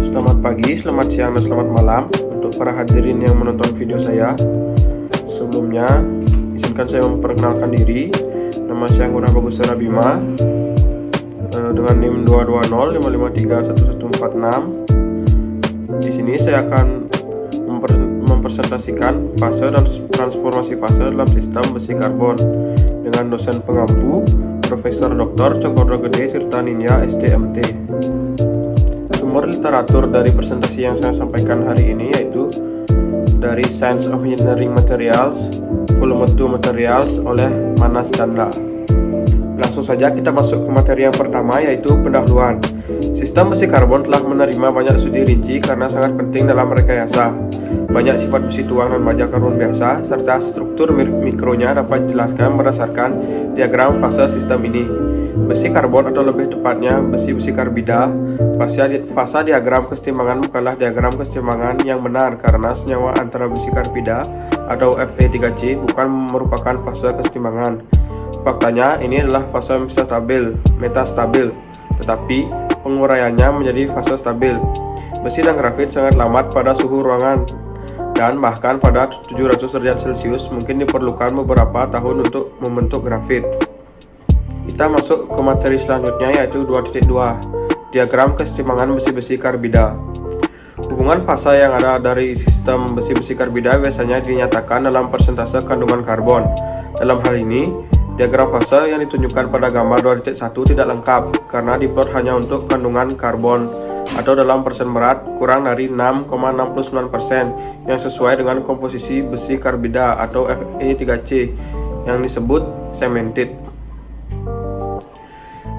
Selamat pagi, selamat siang, dan selamat malam untuk para hadirin yang menonton video saya. Sebelumnya, izinkan saya memperkenalkan diri. Nama saya Ngurah Bagus Sarabima dengan NIM 220553146. Di sini saya akan mempresentasikan fase dan transformasi fase dalam sistem besi karbon dengan dosen pengampu Profesor Dr. Cokordo Gede Tirta Nindya SDMT. Sumber literatur dari presentasi yang saya sampaikan hari ini yaitu dari Science of Engineering Materials, Volume 2 Materials oleh Manas Chandra. Langsung saja kita masuk ke materi yang pertama yaitu pendahuluan. Sistem besi karbon telah menerima banyak studi rinci karena sangat penting dalam rekayasa. Banyak sifat besi tuang dan baja karbon biasa serta struktur mikronya dapat dijelaskan berdasarkan diagram fase sistem ini. Besi karbon atau lebih tepatnya besi-besi karbida, fase diagram kesetimbangan bukanlah diagram kesetimbangan yang benar karena senyawa antara besi karbida atau Fe3C bukan merupakan fase kesetimbangan. Faktanya ini adalah fase metastabil, tetapi penguraiannya menjadi fase stabil. Besi dan grafit sangat lambat pada suhu ruangan dan bahkan pada 700 derajat Celcius mungkin diperlukan beberapa tahun untuk membentuk grafit. Kita masuk ke materi selanjutnya yaitu 2.2, diagram kesetimbangan besi-besi karbida. Hubungan fasa yang ada dari sistem besi-besi karbida biasanya dinyatakan dalam persentase kandungan karbon. Dalam hal ini, diagram fase yang ditunjukkan pada gambar 2.1 tidak lengkap karena diplot hanya untuk kandungan karbon atau dalam persen berat kurang dari 6,69% yang sesuai dengan komposisi besi karbida atau Fe3C yang disebut cemented.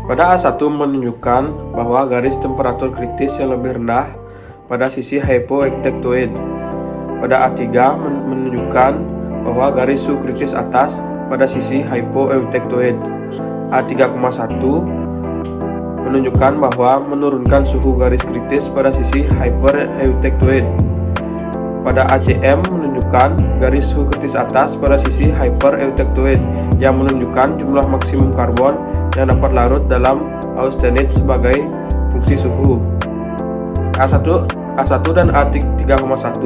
Pada A1 menunjukkan bahwa garis temperatur kritis yang lebih rendah pada sisi hypoektetoid. Pada A3 menunjukkan bahwa garis suhu kritis atas pada sisi hypoektetoid. A3,1 menunjukkan bahwa menurunkan suhu garis kritis pada sisi hypereutectoid. Pada ACM menunjukkan garis suhu kritis atas pada sisi hypereutectoid yang menunjukkan jumlah maksimum karbon yang dapat larut dalam austenit sebagai fungsi suhu. A1 dan A3,1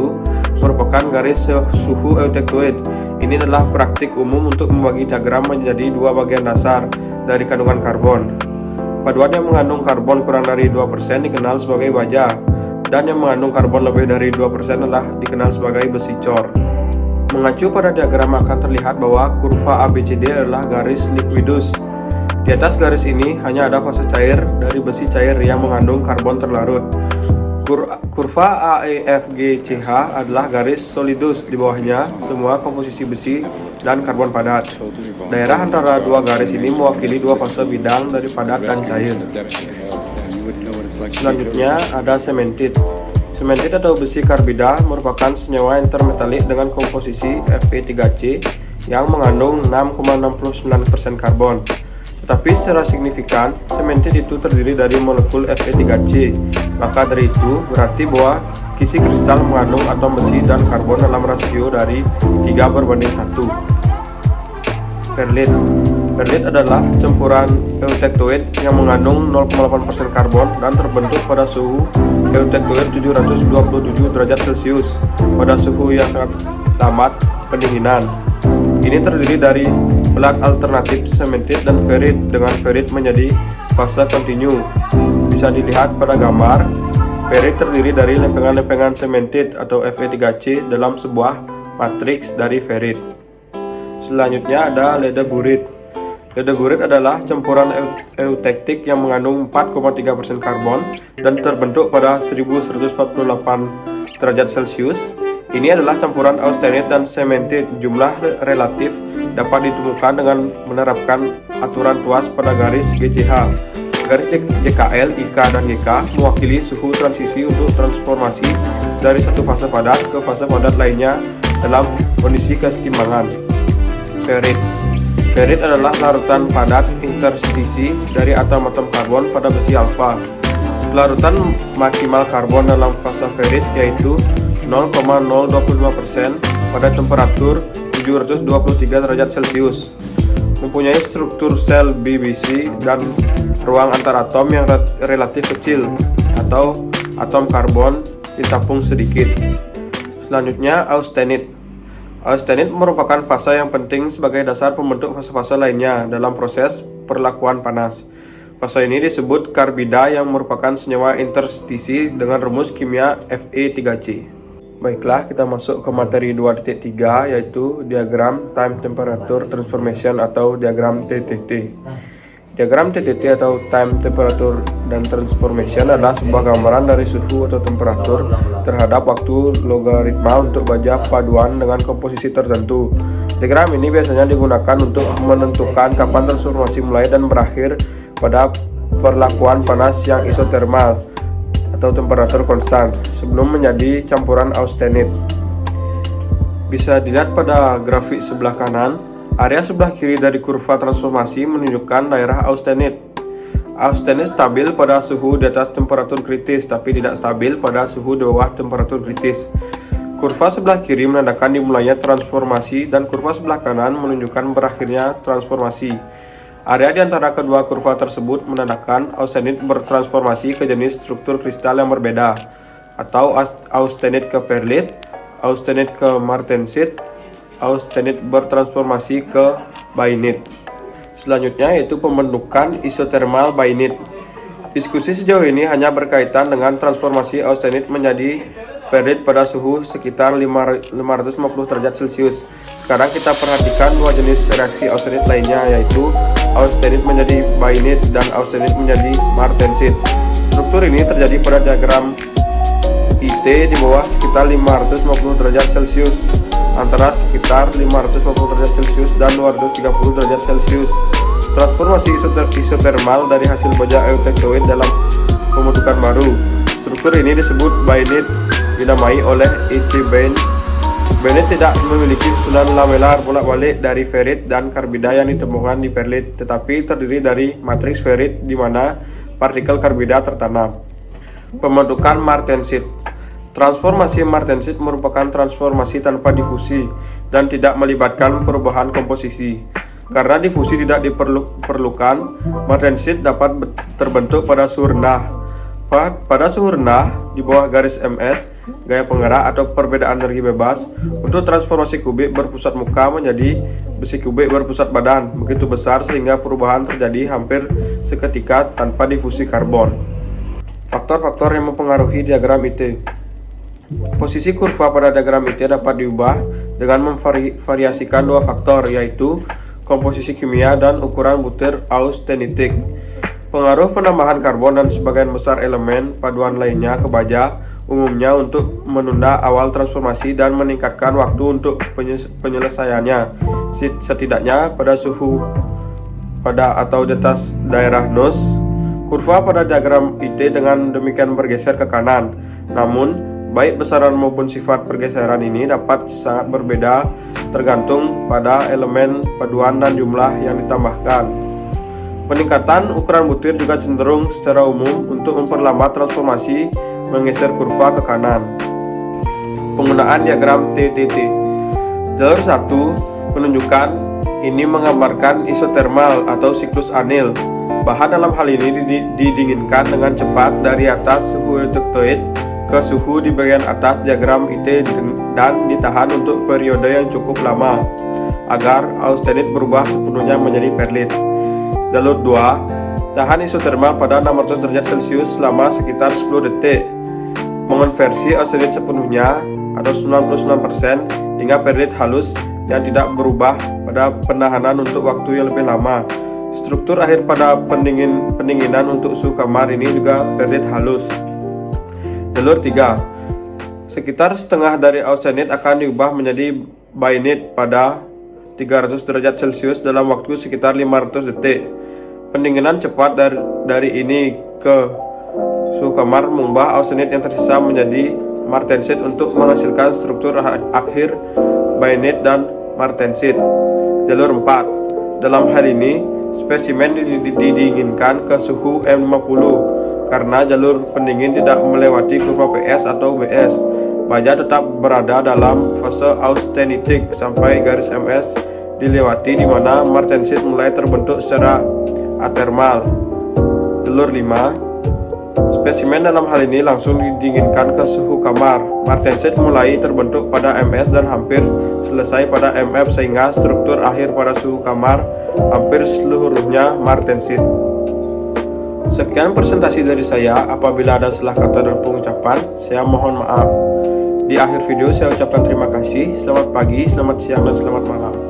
merupakan garis suhu eutectoid. Ini adalah praktik umum untuk membagi diagram menjadi dua bagian dasar dari kandungan karbon. Paduan yang mengandung karbon kurang dari 2% dikenal sebagai baja, dan yang mengandung karbon lebih dari 2% adalah dikenal sebagai besi cor. Mengacu pada diagram akan terlihat bahwa kurva ABCD adalah garis liquidus. Di atas garis ini hanya ada fase cair dari besi cair yang mengandung karbon terlarut. Kurva AEFGCH adalah garis solidus, di bawahnya semua komposisi besi dan karbon padat. Daerah antara dua garis ini mewakili dua fase bidang dari padat dan cair. Selanjutnya ada cemented. Cemented atau besi karbida merupakan senyawa intermetalik dengan komposisi Fe3C yang mengandung 6,69% karbon. Tetapi secara signifikan, cemented itu terdiri dari molekul Fe3C. Maka dari itu, berarti bahwa kisi kristal mengandung atom besi dan karbon dalam rasio dari 3:1. Perlit adalah campuran eutectoid yang mengandung 0,8% karbon dan terbentuk pada suhu eutectoid 727 derajat Celcius pada suhu yang sangat lambat pendinginan. Ini terdiri dari pelat alternatif cemented dan ferrit, dengan ferrit menjadi fase kontinu. Bisa dilihat pada gambar, ferrit terdiri dari lempengan-lempengan cemented atau Fe3C dalam sebuah matriks dari ferrit. Selanjutnya ada ledeburit. Ledeburit adalah campuran eutektik yang mengandung 4,3% karbon dan terbentuk pada 1148 derajat Celcius. Ini adalah campuran austenit dan cemented. Jumlah relatif dapat ditemukan dengan menerapkan aturan tuas pada garis GCH. Garis GKL, IK, dan GK mewakili suhu transisi untuk transformasi dari satu fase padat ke fase padat lainnya dalam kondisi kesetimbangan. Ferrit adalah larutan padat interstisi dari atom-atom karbon pada besi alfa. Larutan maksimal karbon dalam fase ferrit yaitu 0,025% pada temperatur 723 derajat Celcius. Mempunyai struktur sel BBC dan ruang antar atom yang relatif kecil atau atom karbon ditampung sedikit. Selanjutnya, austenit. Austenit merupakan fase yang penting sebagai dasar pembentuk fase-fase lainnya dalam proses perlakuan panas. Fase ini disebut karbida yang merupakan senyawa interstisi dengan rumus kimia Fe3C. Baiklah, kita masuk ke materi 2.3 yaitu diagram time temperature transformation atau diagram TTT. Diagram TTT atau time temperature dan transformation adalah sebuah gambaran dari suhu atau temperatur terhadap waktu logaritma untuk baja paduan dengan komposisi tertentu. Diagram ini biasanya digunakan untuk menentukan kapan transformasi mulai dan berakhir pada perlakuan panas yang isotermal atau temperatur konstan sebelum menjadi campuran austenit. Bisa dilihat pada grafik sebelah kanan, area sebelah kiri dari kurva transformasi menunjukkan daerah austenit. Austenit stabil pada suhu di atas temperatur kritis tapi tidak stabil pada suhu di bawah temperatur kritis. Kurva sebelah kiri menandakan dimulainya transformasi dan kurva sebelah kanan menunjukkan berakhirnya transformasi. Area di antara kedua kurva tersebut menandakan austenit bertransformasi ke jenis struktur kristal yang berbeda, atau austenit ke perlit, austenit ke martensit, austenit bertransformasi ke bainit. Selanjutnya yaitu pembentukan isotermal bainit. Diskusi sejauh ini hanya berkaitan dengan transformasi austenit menjadi perlit pada suhu sekitar 550 derajat Celcius. Sekarang kita perhatikan dua jenis reaksi austenit lainnya, yaitu austenit menjadi bainit dan austenit menjadi martensit. Struktur ini terjadi pada diagram IT di bawah sekitar 550 derajat Celcius, antara sekitar 550 derajat Celcius dan 230 derajat Celcius. Transformasi isotermal dari hasil baja eutektoid dalam pembentukan baru. Struktur ini disebut bainit, dinamai oleh E.C. Bain. Bainit tidak memiliki susunan lamelar bolak-balik dari ferit dan karbida yang ditemukan di perlit, tetapi terdiri dari matriks ferit di mana partikel karbida tertanam. Pembentukan martensit. Transformasi martensit merupakan transformasi tanpa difusi dan tidak melibatkan perubahan komposisi. Karena difusi tidak diperlukan, martensit dapat terbentuk pada suhu rendah. Pada suhu rendah di bawah garis MS, gaya penggerak atau perbedaan energi bebas, untuk transformasi kubik berpusat muka menjadi besi kubik berpusat badan begitu besar sehingga perubahan terjadi hampir seketika tanpa difusi karbon. Faktor-faktor yang mempengaruhi diagram IT. Posisi kurva pada diagram IT dapat diubah dengan memvariasikan dua faktor, yaitu komposisi kimia dan ukuran butir austenitik. Pengaruh penambahan karbon dan sebagian besar elemen paduan lainnya ke baja umumnya untuk menunda awal transformasi dan meningkatkan waktu untuk penyelesaiannya, setidaknya pada suhu pada atau di atas daerah NOS. Kurva pada diagram IT dengan demikian bergeser ke kanan, namun baik besaran maupun sifat pergeseran ini dapat sangat berbeda tergantung pada elemen paduan dan jumlah yang ditambahkan. Peningkatan ukuran butir juga cenderung secara umum untuk memperlambat transformasi menggeser kurva ke kanan. Penggunaan diagram TTT. Jalur 1 menunjukkan ini menggambarkan isotermal atau siklus anil. Bahan dalam hal ini didinginkan dengan cepat dari atas suhu eutektoid ke suhu di bagian atas diagram IT dan ditahan untuk periode yang cukup lama agar austenit berubah sepenuhnya menjadi perlit. Jalur 2, tahan isotermal pada 600 derajat Celcius selama sekitar 10 detik. Mengonversi austenit sepenuhnya atau 99% hingga perlit halus yang tidak berubah pada penahanan untuk waktu yang lebih lama. Struktur akhir pada pendinginan untuk suhu kamar ini juga perlit halus. Jalur 3, sekitar setengah dari austenit akan diubah menjadi bainit pada 300 derajat Celcius dalam waktu sekitar 500 detik. Pendinginan cepat dari ini ke suhu kamar mengubah austenit yang tersisa menjadi martensit untuk menghasilkan struktur akhir bainit dan martensit. Jalur 4, dalam hal ini spesimen didinginkan ke suhu M50 karena jalur pendingin tidak melewati kurva PS atau BS. Baja tetap berada dalam fase austenitik sampai garis MS dilewati, di mana martensit mulai terbentuk secara atermal. Jalur 5, Spesimen dalam hal ini langsung didinginkan ke suhu kamar. Martensit mulai terbentuk pada MS dan hampir selesai pada MF sehingga struktur akhir pada suhu kamar hampir seluruhnya martensit. Sekian presentasi dari saya. Apabila ada salah kata dan pengucapan, saya mohon maaf. Di akhir video saya ucapkan terima kasih. Selamat pagi, selamat siang, dan selamat malam.